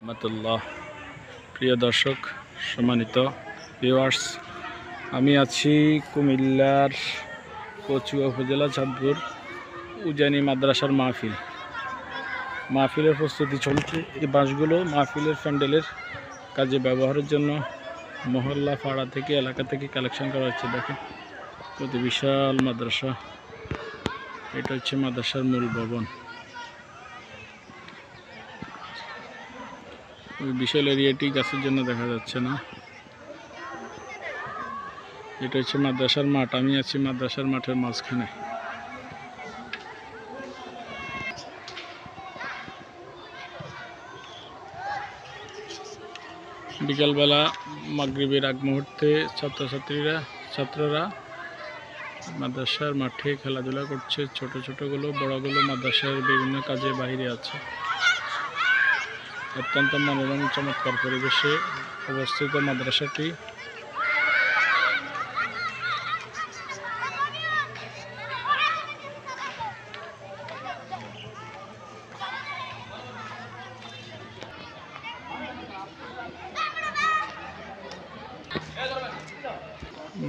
রহমতুল্লাহ। প্রিয় দর্শক, সম্মানিত ভিউয়ার্স, আমি আছি কুমিল্লার কচুয়া উপজেলা চাঁদপুর উজানি মাদ্রাসার মাহফিলের প্রস্তুতি চলছে। এই বাঁশগুলো মাহফিলের প্যান্ডেলের কাজে ব্যবহারের জন্য মহল্লা পাড়া থেকে এলাকা থেকে কালেকশন করা হচ্ছে। দেখেন কত বিশাল মাদ্রাসা। এটা হচ্ছে মাদ্রাসার মূল ভবন। ওই বিশাল এরিয়াটি গাছের জন্য দেখা যাচ্ছে না। এটা হচ্ছে মাদ্রাসার মাঠ। আমি আছি মাদ্রাসার মাঠের মাঝখানে। বিকালবেলা মাগরিবের আগ মুহূর্তে ছাত্ররা মাদ্রাসার মাঠে খেলাধুলা করছে। ছোটগুলো বড়গুলো মাদ্রাসার বিভিন্ন কাজে বাইরে আছে। অত্যন্ত মনোরম চমৎকার পরিবেশে অবস্থিত মাদ্রাসাটি।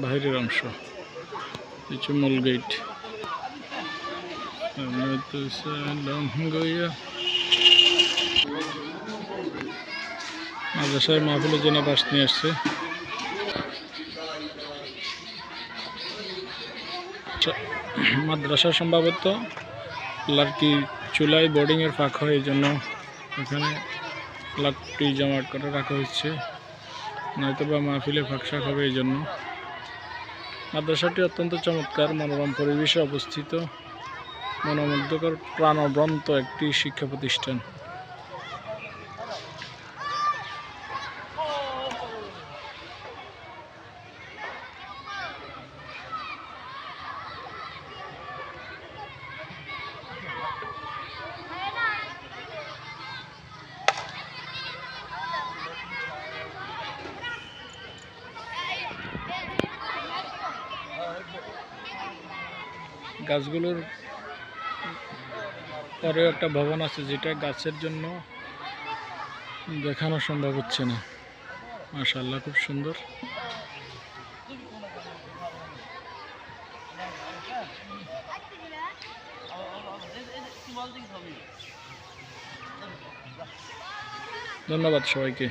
বাইরের অংশ কিছু মূল গেট। মাদ্রাসার মাহফিলের জন্য বাস নিয়ে আসছে। মাদ্রাসা সম্ভবত লাকড়ি চুলায় বোর্ডিংয়ের ফাঁক হয়, এই জন্য এখানে লাকড়ি জমাট করে রাখা হচ্ছে, নয়তো বা মাহফিলে ফাঁকশাক হবে। এই জন্য মাদ্রাসাটি অত্যন্ত চমৎকার মনোরম পরিবেশে অবস্থিত, মনোমুগ্ধকর প্রাণবন্ত একটি শিক্ষা প্রতিষ্ঠান। গাছগুলোর পরেও একটা ভবন আছে, যেটা গাছের জন্য দেখানো সম্ভব হচ্ছে না। মাশাআল্লাহ, খুব সুন্দর। ধন্যবাদ সবাইকে।